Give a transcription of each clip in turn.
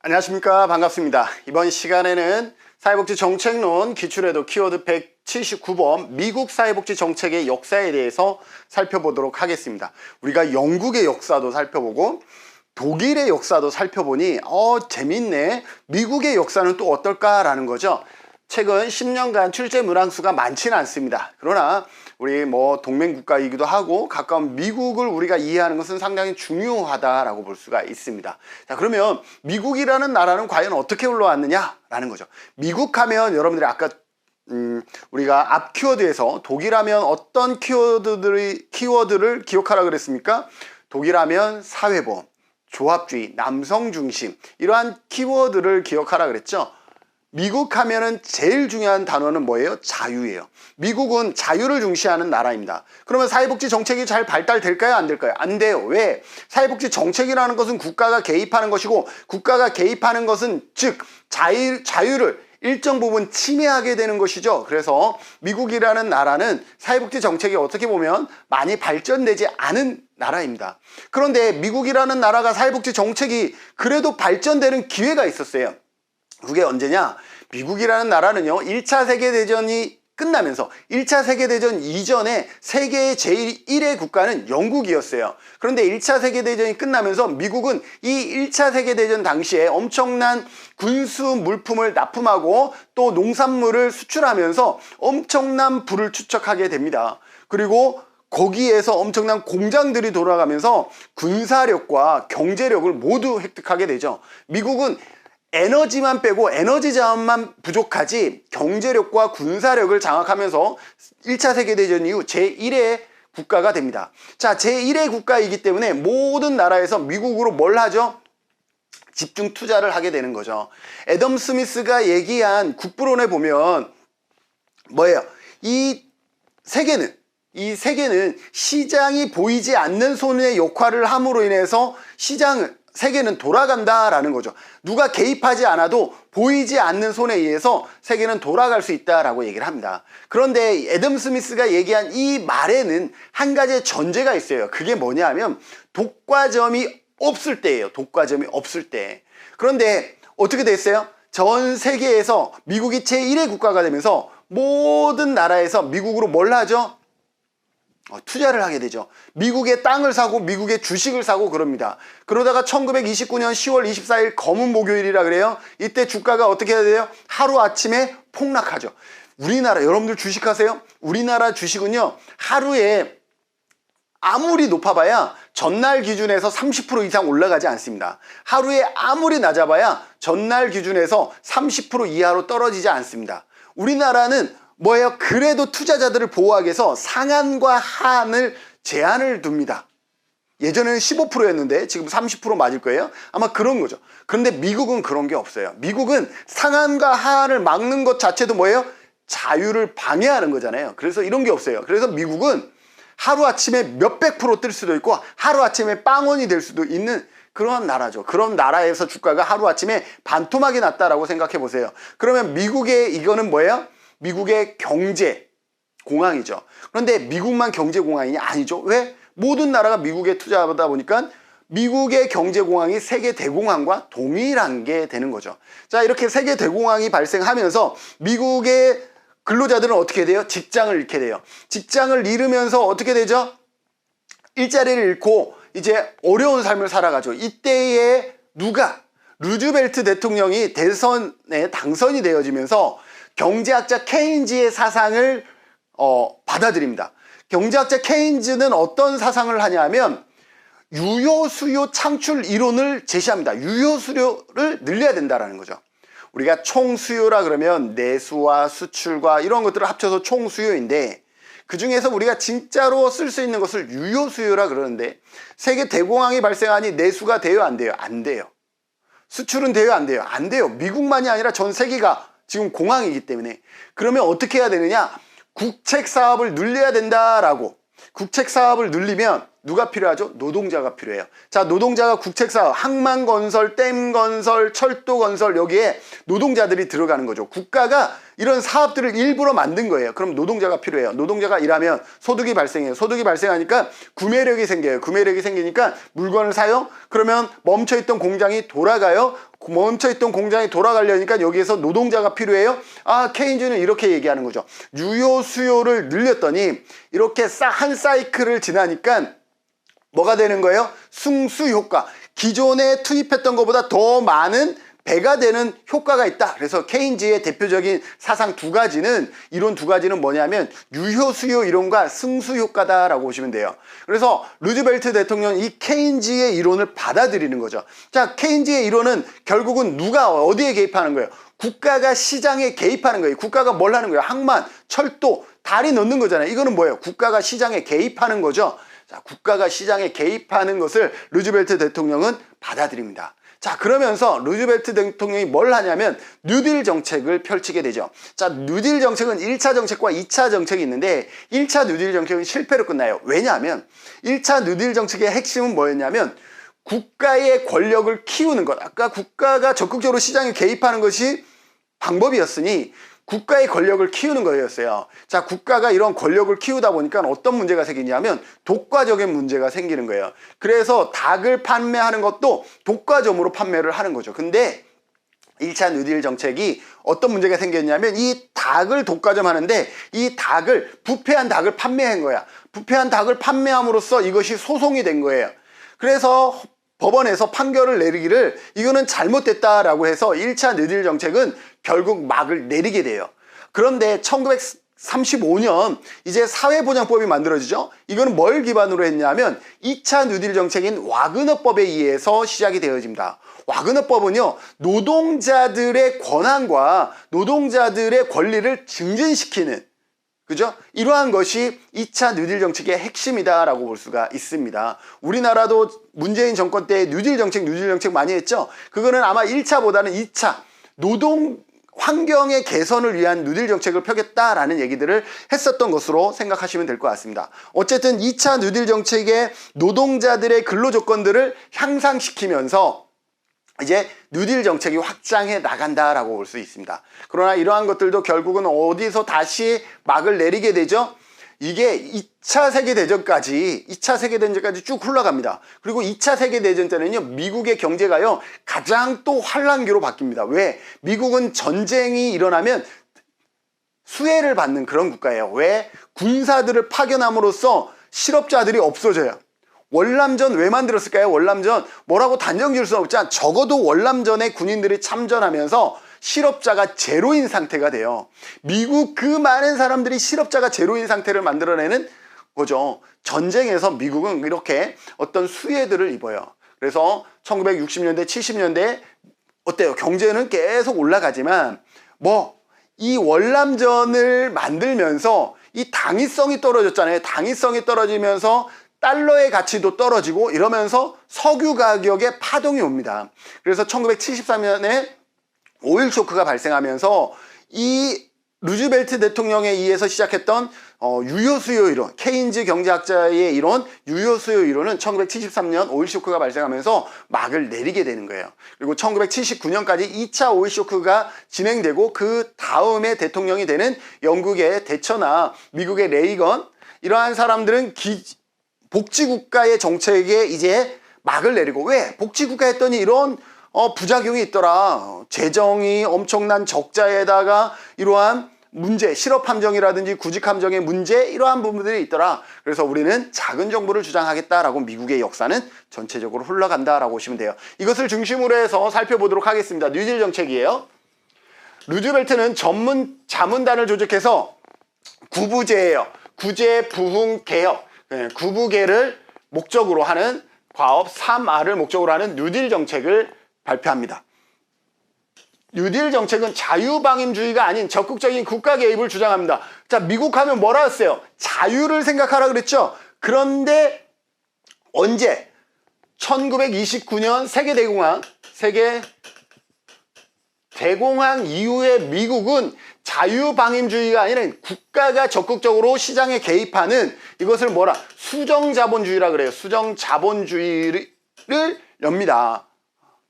안녕하십니까, 반갑습니다. 이번 시간에는 사회복지 정책론 기출에도 키워드 179번 미국 사회복지 정책의 역사에 대해서 살펴보도록 하겠습니다. 우리가 영국의 역사도 살펴보고 독일의 역사도 살펴보니 재밌네, 미국의 역사는 또 어떨까라는 거죠. 최근 10년간 출제 문항수가 많지는 않습니다. 그러나 우리 동맹국가이기도 하고 가까운 미국을 우리가 이해하는 것은 상당히 중요하다라고 볼 수가 있습니다. 자, 그러면 미국이라는 나라는 과연 어떻게 올라왔느냐라는 거죠. 미국 하면 여러분들이 아까 우리가 앞 키워드에서 독일하면 어떤 키워드를 기억하라 그랬습니까? 독일하면 사회보험, 조합주의, 남성 중심, 이러한 키워드를 기억하라 그랬죠. 미국 하면은 제일 중요한 단어는 뭐예요? 자유예요. 미국은 자유를 중시하는 나라입니다. 그러면 사회복지 정책이 잘 발달될까요? 안 될까요? 안 돼요. 왜? 사회복지 정책이라는 것은 국가가 개입하는 것이고, 국가가 개입하는 것은 즉 자유를 일정 부분 침해하게 되는 것이죠. 그래서 미국이라는 나라는 사회복지 정책이 어떻게 보면 많이 발전되지 않은 나라입니다. 그런데 미국이라는 나라가 사회복지 정책이 그래도 발전되는 기회가 있었어요. 그게 언제냐? 미국이라는 나라는요, 1차 세계대전이 끝나면서 1차 세계대전 이전에 세계의 제1의 국가는 영국이었어요. 그런데 1차 세계대전이 끝나면서 미국은 이 1차 세계대전 당시에 엄청난 군수 물품을 납품하고 또 농산물을 수출하면서 엄청난 부를 축적하게 됩니다. 그리고 거기에서 엄청난 공장들이 돌아가면서 군사력과 경제력을 모두 획득하게 되죠. 미국은 에너지만 빼고 에너지 자원만 부족하지 경제력과 군사력을 장악하면서 1차 세계대전 이후 제1의 국가가 됩니다. 자, 제1의 국가이기 때문에 모든 나라에서 미국으로 뭘 하죠? 집중 투자를 하게 되는 거죠. 애덤 스미스가 얘기한 국부론에 보면 뭐예요? 이 세계는 시장이 보이지 않는 손의 역할을 함으로 인해서 세계는 돌아간다라는 거죠. 누가 개입하지 않아도 보이지 않는 손에 의해서 세계는 돌아갈 수 있다라고 얘기를 합니다. 그런데 애덤 스미스가 얘기한 이 말에는 한 가지의 전제가 있어요. 그게 뭐냐면 독과점이 없을 때예요. 독과점이 없을 때. 그런데 어떻게 됐어요? 전 세계에서 미국이 제1의 국가가 되면서 모든 나라에서 미국으로 뭘 하죠? 투자를 하게 되죠. 미국의 땅을 사고 미국의 주식을 사고 그럽니다. 그러다가 1929년 10월 24일 검은 목요일이라 그래요. 이때 주가가 어떻게 해야 돼요? 하루아침에 폭락하죠. 우리나라, 여러분들 주식하세요? 우리나라 주식은요, 하루에 아무리 높아봐야 전날 기준에서 30% 이상 올라가지 않습니다. 하루에 아무리 낮아봐야 전날 기준에서 30% 이하로 떨어지지 않습니다. 우리나라는 뭐예요? 그래도 투자자들을 보호하기 위해서 상한과 하한을 제한을 둡니다. 예전에는 15%였는데 지금 30% 맞을 거예요. 아마 그런 거죠. 그런데 미국은 그런 게 없어요. 미국은 상한과 하한을 막는 것 자체도 뭐예요? 자유를 방해하는 거잖아요. 그래서 이런 게 없어요. 그래서 미국은 하루아침에 몇백 프로 뜰 수도 있고 하루아침에 빵원이 될 수도 있는 그런 나라죠. 그런 나라에서 주가가 하루아침에 반토막이 났다라고 생각해 보세요. 그러면 미국의 이거는 뭐예요? 미국의 경제 공항이죠. 그런데 미국만 경제 공항이냐? 아니죠. 왜? 모든 나라가 미국에 투자하다 보니까 미국의 경제 공항이 세계 대공항과 동일한 게 되는 거죠. 자, 이렇게 세계 대공항이 발생하면서 미국의 근로자들은 어떻게 돼요? 직장을 잃게 돼요. 직장을 잃으면서 어떻게 되죠? 일자리를 잃고 이제 어려운 삶을 살아가죠. 이때에 루즈벨트 대통령이 대선에 당선이 되어지면서 경제학자 케인즈의 사상을 받아들입니다. 경제학자 케인즈는 어떤 사상을 하냐면 유효수요 창출 이론을 제시합니다. 유효수요를 늘려야 된다는 거죠. 우리가 총수요라 그러면 내수와 수출과 이런 것들을 합쳐서 총수요인데, 그 중에서 우리가 진짜로 쓸 수 있는 것을 유효수요라 그러는데, 세계 대공황이 발생하니 내수가 돼요? 안 돼요? 안 돼요. 수출은 돼요? 안 돼요? 안 돼요. 미국만이 아니라 전 세계가 지금 공황이기 때문에. 그러면 어떻게 해야 되느냐? 국책 사업을 늘려야 된다라고. 국책 사업을 늘리면 누가 필요하죠? 노동자가 필요해요. 자, 노동자가 국책 사업, 항만 건설, 댐 건설, 철도 건설, 여기에 노동자들이 들어가는 거죠. 국가가 이런 사업들을 일부러 만든 거예요. 그럼 노동자가 필요해요. 노동자가 일하면 소득이 발생해요. 소득이 발생하니까 구매력이 생겨요. 구매력이 생기니까 물건을 사요. 그러면 멈춰있던 공장이 돌아가요. 멈춰있던 공장이 돌아가려니까 여기에서 노동자가 필요해요. 아, 케인즈는 이렇게 얘기하는 거죠. 유효 수요를 늘렸더니 이렇게 한 사이클을 지나니까 뭐가 되는 거예요? 승수 효과. 기존에 투입했던 것보다 더 많은 배가 되는 효과가 있다. 그래서 케인즈의 대표적인 사상 이론 두 가지는 뭐냐면 유효 수요 이론과 승수 효과다라고 보시면 돼요. 그래서 루즈벨트 대통령은 이 케인즈의 이론을 받아들이는 거죠. 자, 케인즈의 이론은 결국은 누가 어디에 개입하는 거예요? 국가가 시장에 개입하는 거예요. 국가가 뭘 하는 거예요? 항만, 철도, 다리 넣는 거잖아요. 이거는 뭐예요? 국가가 시장에 개입하는 거죠. 자, 국가가 시장에 개입하는 것을 루즈벨트 대통령은 받아들입니다. 자, 그러면서 루즈벨트 대통령이 뭘 하냐면 뉴딜 정책을 펼치게 되죠. 자, 뉴딜 정책은 1차 정책과 2차 정책이 있는데 1차 뉴딜 정책은 실패로 끝나요. 왜냐하면 1차 뉴딜 정책의 핵심은 뭐였냐면 국가의 권력을 키우는 것. 아까 국가가 적극적으로 시장에 개입하는 것이 방법이었으니 국가의 권력을 키우는 거였어요. 자, 국가가 이런 권력을 키우다 보니까 어떤 문제가 생기냐면 독과점의 문제가 생기는 거예요. 그래서 닭을 판매하는 것도 독과점으로 판매를 하는 거죠. 근데 1차 뉴딜 정책이 어떤 문제가 생겼냐면 이 닭을 독과점 하는데 이 닭을 부패한 닭을 판매한 거야. 부패한 닭을 판매함으로써 이것이 소송이 된 거예요. 그래서 법원에서 판결을 내리기를 이거는 잘못됐다라고 해서 1차 뉴딜 정책은 결국 막을 내리게 돼요. 그런데 1935년 이제 사회보장법이 만들어지죠. 이거는 뭘 기반으로 했냐면 2차 뉴딜 정책인 와그너법에 의해서 시작이 되어집니다. 와그너법은요, 노동자들의 권한과 노동자들의 권리를 증진시키는, 그죠? 이러한 것이 2차 뉴딜 정책의 핵심이다라고 볼 수가 있습니다. 우리나라도 문재인 정권 때 뉴딜 정책 많이 했죠? 그거는 아마 1차보다는 2차 노동 환경의 개선을 위한 뉴딜 정책을 펴겠다라는 얘기들을 했었던 것으로 생각하시면 될 것 같습니다. 어쨌든 2차 뉴딜 정책의 노동자들의 근로 조건들을 향상시키면서 이제 뉴딜 정책이 확장해 나간다라고 볼 수 있습니다. 그러나 이러한 것들도 결국은 어디서 다시 막을 내리게 되죠? 이게 2차 세계대전까지 쭉 흘러갑니다. 그리고 2차 세계대전 때는요, 미국의 경제가요, 가장 또 환란기로 바뀝니다. 왜? 미국은 전쟁이 일어나면 수혜를 받는 그런 국가예요. 왜? 군사들을 파견함으로써 실업자들이 없어져요. 월남전 왜 만들었을까요? 월남전 뭐라고 단정 지을 수는 없지만 적어도 월남전에 군인들이 참전하면서 실업자가 제로인 상태가 돼요. 미국 그 많은 사람들이 실업자가 제로인 상태를 만들어내는 거죠. 전쟁에서 미국은 이렇게 어떤 수혜들을 입어요. 그래서 1960년대, 70년대 어때요? 경제는 계속 올라가지만 이 월남전을 만들면서 이 당위성이 떨어졌잖아요. 당위성이 떨어지면서 달러의 가치도 떨어지고 이러면서 석유 가격에 파동이 옵니다. 그래서 1973년에 오일 쇼크가 발생하면서 이 루즈벨트 대통령에 의해서 시작했던 유효수요 이론, 케인즈 경제학자의 이론, 유효수요 이론은 1973년 오일 쇼크가 발생하면서 막을 내리게 되는 거예요. 그리고 1979년까지 2차 오일 쇼크가 진행되고 그 다음에 대통령이 되는 영국의 대처나 미국의 레이건, 이러한 사람들은 복지국가의 정책에 이제 막을 내리고, 왜? 복지국가 했더니 이런 부작용이 있더라. 재정이 엄청난 적자에다가 이러한 문제, 실업함정이라든지 구직함정의 문제, 이러한 부분들이 있더라. 그래서 우리는 작은 정부를 주장하겠다라고 미국의 역사는 전체적으로 흘러간다라고 보시면 돼요. 이것을 중심으로 해서 살펴보도록 하겠습니다. 뉴딜 정책이에요. 루즈벨트는 전문 자문단을 조직해서 구부제예요. 구제, 부흥, 개혁, 구부개를 목적으로 하는 과업 3R을 목적으로 하는 뉴딜 정책을 발표합니다. 뉴딜 정책은 자유방임주의가 아닌 적극적인 국가 개입을 주장합니다. 자, 미국 하면 뭐라 했어요? 자유를 생각하라 그랬죠? 그런데 언제? 1929년 세계대공황 이후에 미국은 자유방임주의가 아니라 국가가 적극적으로 시장에 개입하는, 이것을 수정자본주의라 그래요. 수정자본주의를 엽니다.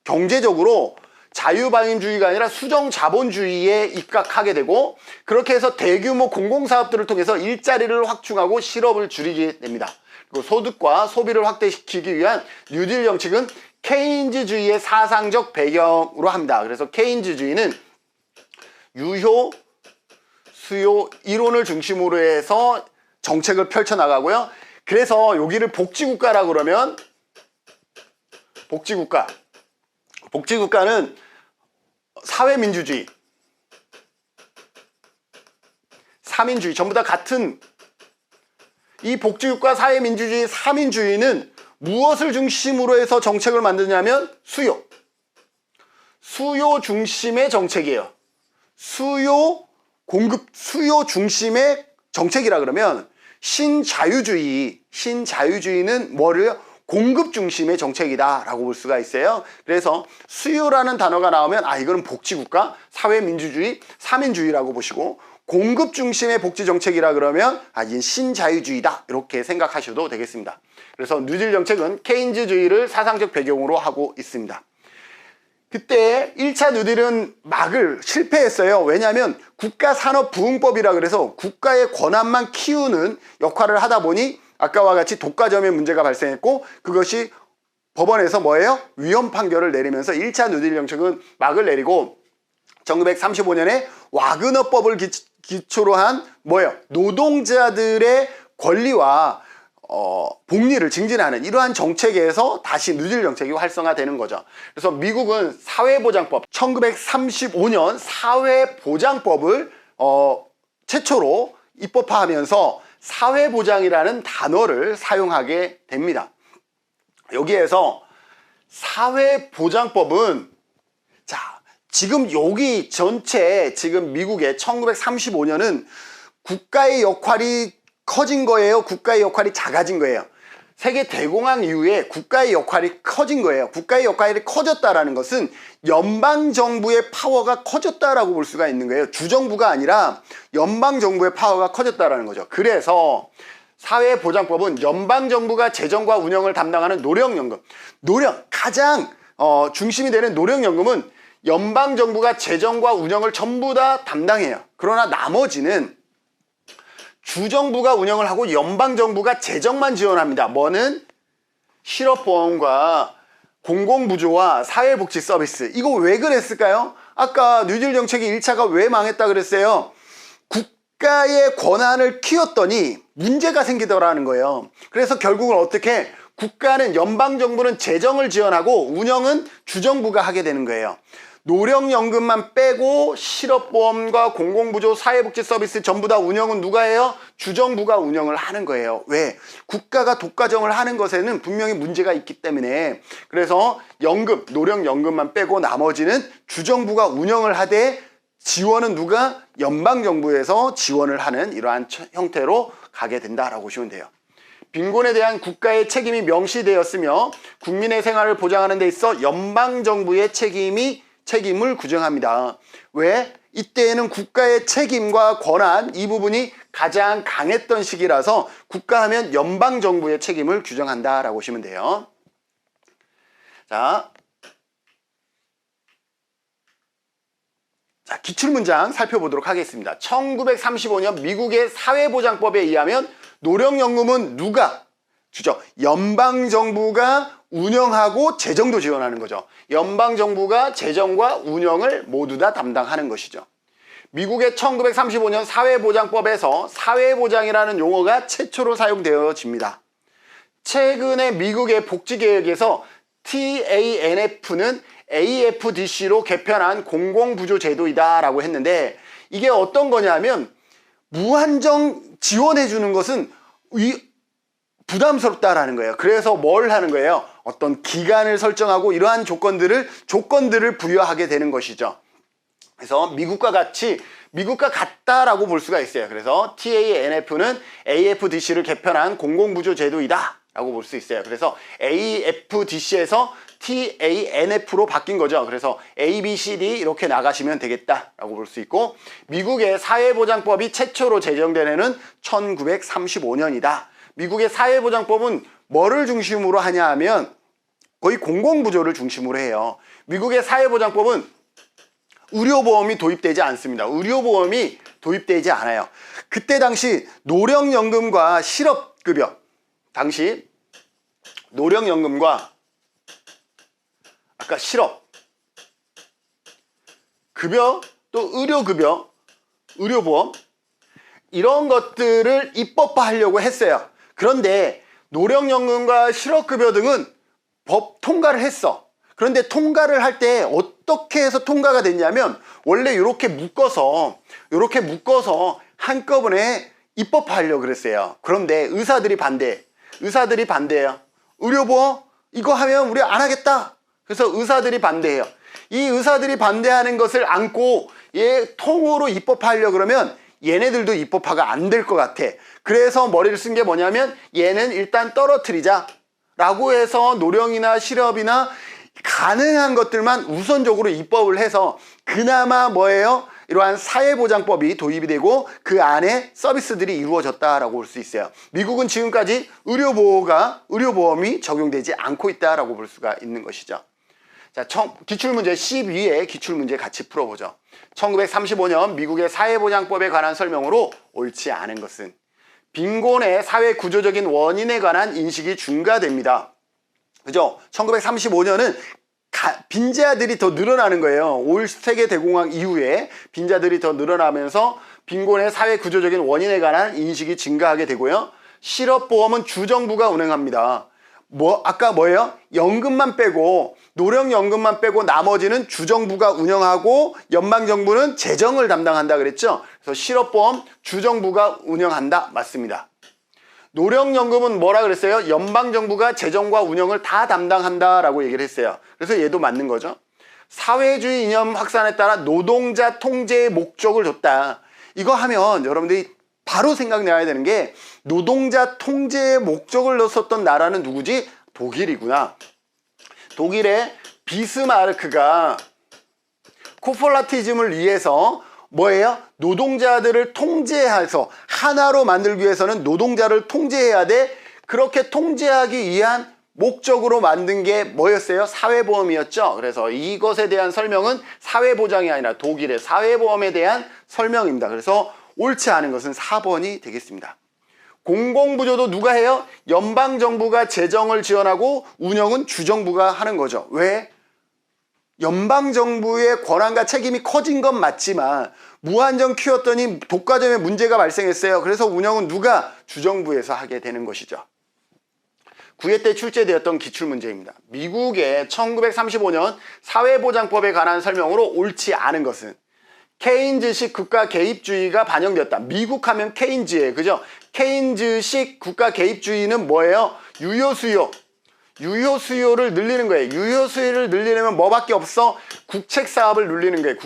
경제적으로 자유방임주의가 아니라 수정자본주의에 입각하게 되고, 그렇게 해서 대규모 공공사업들을 통해서 일자리를 확충하고 실업을 줄이게 됩니다. 그리고 소득과 소비를 확대시키기 위한 뉴딜 정책은 케인즈주의의 사상적 배경으로 합니다. 그래서 케인즈주의는 유효, 수요, 이론을 중심으로 해서 정책을 펼쳐나가고요. 그래서 여기를 복지국가라고 그러면 복지국가는 사회민주주의, 사민주의 전부 다 같은, 이 복지국가, 사회민주주의, 사민주의는 무엇을 중심으로 해서 정책을 만드냐면 수요 중심의 정책이에요. 수요 중심의 정책이라 그러면 신자유주의는 뭐를 공급 중심의 정책이다 라고 볼 수가 있어요. 그래서 수요라는 단어가 나오면 이거는 복지국가, 사회민주주의, 사민주의라고 보시고, 공급 중심의 복지 정책이라 그러면 이건 신자유주의다 이렇게 생각하셔도 되겠습니다. 그래서 뉴딜 정책은 케인즈주의를 사상적 배경으로 하고 있습니다. 그때 1차 뉴딜은 실패했어요. 왜냐하면 국가산업부흥법이라 그래서 국가의 권한만 키우는 역할을 하다 보니 아까와 같이 독과점의 문제가 발생했고, 그것이 법원에서 위헌 판결을 내리면서 1차 뉴딜 정책은 막을 내리고, 1935년에 와그너법을 기초로 한 노동자들의 권리와 복리를 증진하는 이러한 정책에서 다시 뉴딜 정책이 활성화되는 거죠. 그래서 미국은 사회보장법, 1935년 사회보장법을 최초로 입법화하면서 사회보장이라는 단어를 사용하게 됩니다. 여기에서 사회보장법은 지금 여기 전체 미국의 1935년은 국가의 역할이 커진 거예요? 국가의 역할이 작아진 거예요? 세계 대공황 이후에 국가의 역할이 커진 거예요. 국가의 역할이 커졌다라는 것은 연방정부의 파워가 커졌다라고 볼 수가 있는 거예요. 주정부가 아니라 연방정부의 파워가 커졌다라는 거죠. 그래서 사회보장법은 연방정부가 재정과 운영을 담당하는 노령연금, 가장 중심이 되는 노령연금은 연방정부가 재정과 운영을 전부 다 담당해요. 그러나 나머지는 주정부가 운영을 하고 연방정부가 재정만 지원합니다. 뭐는 실업보험과 공공부조와 사회복지 서비스. 이거 왜 그랬을까요? 아까 뉴딜 정책이 1차가 왜 망했다 그랬어요? 국가의 권한을 키웠더니 문제가 생기더라는 거예요. 그래서 결국은 어떻게 국가는, 연방정부는 재정을 지원하고 운영은 주정부가 하게 되는 거예요. 노령연금만 빼고 실업보험과 공공부조, 사회복지 서비스 전부 다 운영은 누가 해요? 주정부가 운영을 하는 거예요. 왜? 국가가 독과점을 하는 것에는 분명히 문제가 있기 때문에. 그래서 노령연금만 빼고 나머지는 주정부가 운영을 하되, 지원은 누가? 연방정부에서 지원을 하는 이러한 형태로 가게 된다라고 보시면 돼요. 빈곤에 대한 국가의 책임이 명시되었으며 국민의 생활을 보장하는 데 있어 연방정부의 책임을 규정합니다. 왜? 이때에는 국가의 책임과 권한, 이 부분이 가장 강했던 시기라서 국가하면 연방정부의 책임을 규정한다라고 보시면 돼요. 자, 기출문장 살펴보도록 하겠습니다. 1935년 미국의 사회보장법에 의하면 노령연금은 누가 주죠? 연방정부가 운영하고 재정도 지원하는 거죠. 연방정부가 재정과 운영을 모두 다 담당하는 것이죠. 미국의 1935년 사회보장법에서 사회보장이라는 용어가 최초로 사용되어집니다. 최근에 미국의 복지개혁에서 TANF는 AFDC로 개편한 공공부조제도이다 라고 했는데, 이게 어떤 거냐면 무한정 지원해 주는 것은 부담스럽다라는 거예요. 그래서 뭘 하는 거예요? 어떤 기간을 설정하고 이러한 조건들을 부여하게 되는 것이죠. 그래서 미국과 같다라고 볼 수가 있어요. 그래서 TANF는 AFDC를 개편한 공공부조제도이다 라고 볼 수 있어요. 그래서 AFDC에서 TANF로 바뀐 거죠. 그래서 A, B, C, D 이렇게 나가시면 되겠다라고 볼 수 있고, 미국의 사회보장법이 최초로 제정된 해는 1935년이다. 미국의 사회보장법은 뭐를 중심으로 하냐 하면 거의 공공부조를 중심으로 해요. 미국의 사회보장법은 의료보험이 도입되지 않습니다. 의료보험이 도입되지 않아요. 그때 당시 노령연금과 실업급여, 당시 노령연금과 아까 실업, 급여, 또 의료급여, 의료보험 이런 것들을 입법화하려고 했어요. 그런데 노령연금과 실업급여 등은 법 통과를 했어. 그런데 통과를 할 때 어떻게 해서 통과가 됐냐면 원래 이렇게 묶어서 한꺼번에 입법화하려고 그랬어요. 그런데 의사들이 반대해요. 의료보험 이거 하면 우리 안 하겠다. 그래서 의사들이 반대해요. 이 의사들이 반대하는 것을 안고 얘 통으로 입법화하려고 그러면 얘네들도 입법화가 안 될 것 같아. 그래서 머리를 쓴 게 뭐냐면 얘는 일단 떨어뜨리자 라고 해서 노령이나 실업이나 가능한 것들만 우선적으로 입법을 해서 그나마 뭐예요? 이러한 사회보장법이 도입이 되고 그 안에 서비스들이 이루어졌다라고 볼 수 있어요. 미국은 지금까지 의료보험이 적용되지 않고 있다라고 볼 수가 있는 것이죠. 자, 기출문제 12의 기출문제 같이 풀어보죠. 1935년 미국의 사회보장법에 관한 설명으로 옳지 않은 것은 빈곤의 사회 구조적인 원인에 관한 인식이 중과됩니다. 그죠? 1935년은 빈자들이 더 늘어나는 거예요. 올 세계 대공황 이후에 빈자들이 더 늘어나면서 빈곤의 사회 구조적인 원인에 관한 인식이 증가하게 되고요. 실업보험은 주정부가 운행합니다. 아까 뭐예요? 연금만 빼고 노령연금만 빼고 나머지는 주정부가 운영하고 연방정부는 재정을 담당한다 그랬죠? 그래서 실업보험 주정부가 운영한다. 맞습니다. 노령연금은 뭐라 그랬어요? 연방정부가 재정과 운영을 다 담당한다라고 얘기를 했어요. 그래서 얘도 맞는 거죠. 사회주의 이념 확산에 따라 노동자 통제의 목적을 뒀다. 이거 하면 여러분들이 바로 생각나야 되는 게 노동자 통제의 목적을 넣었던 나라는 누구지? 독일이구나. 독일의 비스마르크가 코퍼라티즘을 위해서 뭐예요? 노동자들을 통제해서 하나로 만들기 위해서는 노동자를 통제해야 돼. 그렇게 통제하기 위한 목적으로 만든 게 뭐였어요? 사회보험이었죠. 그래서 이것에 대한 설명은 사회보장이 아니라 독일의 사회보험에 대한 설명입니다. 그래서 옳지 않은 것은 4번이 되겠습니다. 공공부조도 누가 해요? 연방정부가 재정을 지원하고 운영은 주정부가 하는 거죠. 왜? 연방정부의 권한과 책임이 커진 건 맞지만 무한정 키웠더니 독과점에 문제가 발생했어요. 그래서 운영은 누가? 주정부에서 하게 되는 것이죠. 9회 때 출제되었던 기출문제입니다. 미국의 1935년 사회보장법에 관한 설명으로 옳지 않은 것은 케인즈식 국가 개입주의가 반영되었다. 미국 하면 케인즈예요. 그죠? 케인즈식 국가 개입주의는 뭐예요? 유효수요를 늘리는 거예요. 유효수요를 늘리려면 뭐밖에 없어? 국책사업을 늘리는 거예요.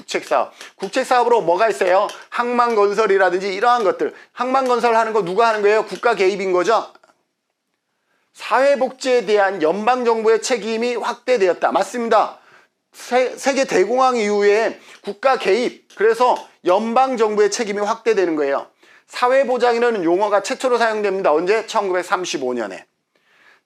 국책사업으로 뭐가 있어요? 항만건설이라든지 이러한 것들. 항만건설 하는 거 누가 하는 거예요? 국가 개입인 거죠? 사회복지에 대한 연방정부의 책임이 확대되었다. 맞습니다. 세계 대공황 이후에 국가 개입, 그래서 연방정부의 책임이 확대되는 거예요. 사회보장이라는 용어가 최초로 사용됩니다. 언제? 1935년에.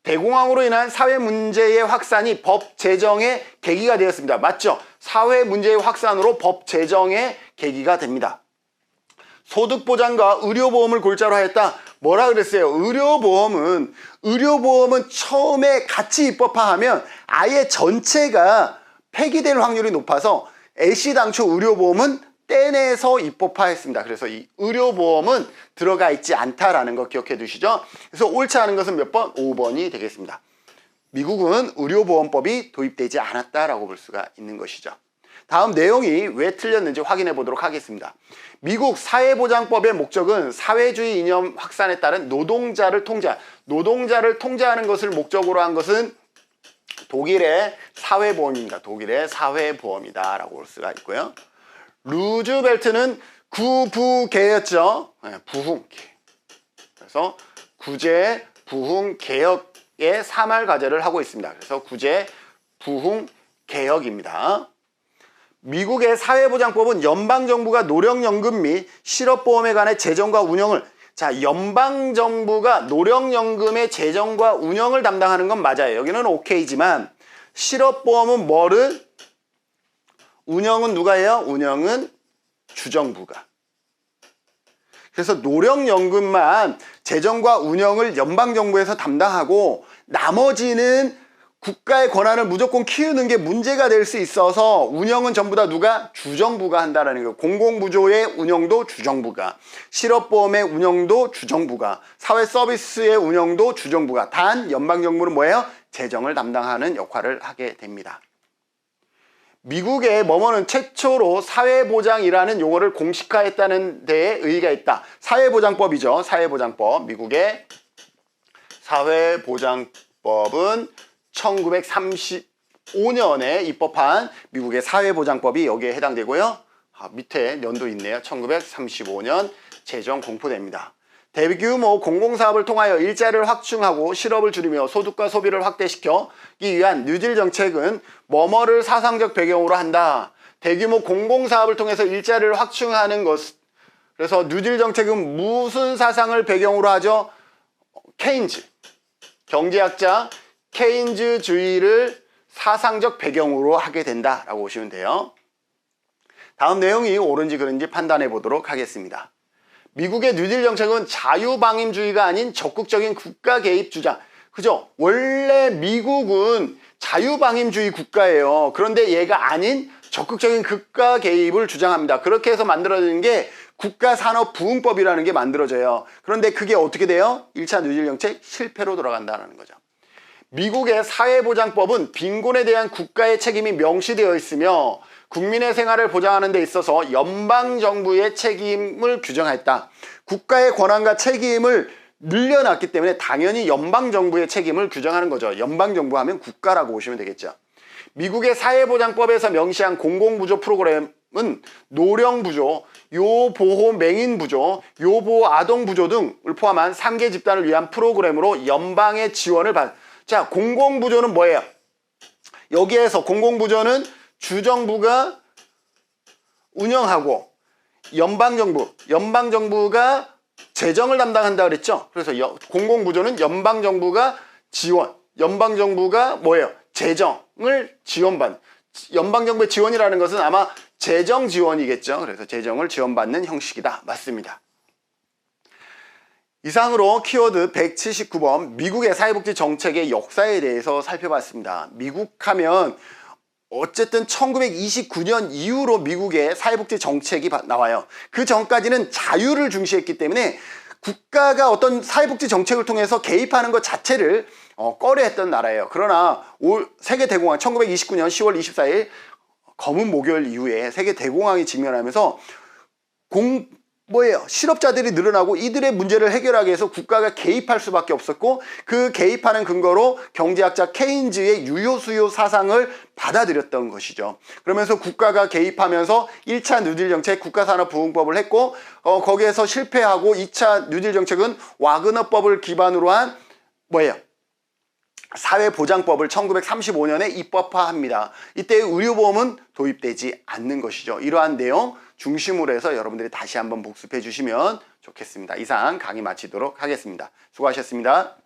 대공황으로 인한 사회 문제의 확산이 법 제정의 계기가 되었습니다. 맞죠? 사회 문제의 확산으로 법 제정의 계기가 됩니다. 소득보장과 의료보험을 골자로 하였다. 뭐라 그랬어요? 의료보험은 처음에 같이 입법화하면 아예 전체가 폐기될 확률이 높아서 애시당초 의료보험은 떼내서 입법화했습니다. 그래서 이 의료보험은 들어가 있지 않다라는 거 기억해 두시죠. 그래서 옳지 않은 것은 몇 번? 5번이 되겠습니다. 미국은 의료보험법이 도입되지 않았다라고 볼 수가 있는 것이죠. 다음 내용이 왜 틀렸는지 확인해 보도록 하겠습니다. 미국 사회보장법의 목적은 사회주의 이념 확산에 따른 노동자를 통제하는 것을 목적으로 한 것은 독일의 사회보험입니다. 독일의 사회보험이다라고 볼 수가 있고요. 루즈벨트는 구부개였죠. 부흥. 그래서 구제, 부흥, 개혁의 3할 과제를 하고 있습니다. 그래서 구제, 부흥, 개혁입니다. 미국의 사회보장법은 연방정부가 노령연금 및 실업보험에 관해 재정과 운영을 연방정부가 노령연금의 재정과 운영을 담당하는 건 맞아요. 여기는 오케이지만 실업보험은 뭐를? 운영은 누가 해요? 운영은 주정부가. 그래서 노령연금만 재정과 운영을 연방정부에서 담당하고 나머지는 국가의 권한을 무조건 키우는 게 문제가 될 수 있어서 운영은 전부 다 누가? 주정부가 한다라는 거예요. 공공부조의 운영도 주정부가, 실업보험의 운영도 주정부가, 사회서비스의 운영도 주정부가. 단 연방정부는 뭐예요? 재정을 담당하는 역할을 하게 됩니다. 미국의 뭐뭐는 최초로 사회보장이라는 용어를 공식화했다는 데에 의의가 있다. 사회보장법이죠. 사회보장법. 미국의 사회보장법은 1935년에 입법한 미국의 사회보장법이 여기에 해당되고요. 밑에 연도 있네요. 1935년 제정 공포됩니다. 대규모 공공사업을 통하여 일자리를 확충하고 실업을 줄이며 소득과 소비를 확대시키기 위한 뉴딜 정책은 뭐뭐를 사상적 배경으로 한다. 대규모 공공사업을 통해서 일자리를 확충하는 것. 그래서 뉴딜 정책은 무슨 사상을 배경으로 하죠? 케인즈. 경제학자 케인즈주의를 사상적 배경으로 하게 된다라고 보시면 돼요. 다음 내용이 옳은지 그른지 판단해 보도록 하겠습니다. 미국의 뉴딜 정책은 자유방임주의가 아닌 적극적인 국가 개입 주장. 그죠? 원래 미국은 자유방임주의 국가예요. 그런데 얘가 아닌 적극적인 국가 개입을 주장합니다. 그렇게 해서 만들어지는 게 국가산업부흥법이라는 게 만들어져요. 그런데 그게 어떻게 돼요? 1차 뉴딜 정책 실패로 돌아간다는 거죠. 미국의 사회보장법은 빈곤에 대한 국가의 책임이 명시되어 있으며 국민의 생활을 보장하는 데 있어서 연방정부의 책임을 규정했다. 국가의 권한과 책임을 늘려놨기 때문에 당연히 연방정부의 책임을 규정하는 거죠. 연방정부 하면 국가라고 보시면 되겠죠. 미국의 사회보장법에서 명시한 공공부조 프로그램은 노령부조, 요보호맹인부조, 요보아동부조 등을 포함한 3개 집단을 위한 프로그램으로 연방의 지원을 자, 공공부조는 뭐예요? 여기에서 공공부조는 주정부가 운영하고 연방정부가 재정을 담당한다 그랬죠? 그래서 공공부조는 연방정부가 지원, 연방정부가 뭐예요? 재정을 지원받는, 연방정부의 지원이라는 것은 아마 재정 지원이겠죠? 그래서 재정을 지원받는 형식이다. 맞습니다. 이상으로 키워드 179번 미국의 사회복지 정책의 역사에 대해서 살펴봤습니다. 미국 하면 어쨌든 1929년 이후로 미국의 사회복지 정책이 나와요. 그 전까지는 자유를 중시했기 때문에 국가가 어떤 사회복지 정책을 통해서 개입하는 것 자체를 꺼려했던 나라예요. 그러나 세계대공황 1929년 10월 24일 검은 목요일 이후에 세계대공황이 직면하면서 실업자들이 늘어나고 이들의 문제를 해결하기 위해서 국가가 개입할 수밖에 없었고 그 개입하는 근거로 경제학자 케인즈의 유효수요 사상을 받아들였던 것이죠. 그러면서 국가가 개입하면서 1차 뉴딜 정책 국가산업부흥법을 했고 거기에서 실패하고 2차 뉴딜 정책은 와그너법을 기반으로 한 사회보장법을 1935년에 입법화합니다. 이때 의료보험은 도입되지 않는 것이죠. 이러한 내용 중심으로 해서 여러분들이 다시 한번 복습해 주시면 좋겠습니다. 이상 강의 마치도록 하겠습니다. 수고하셨습니다.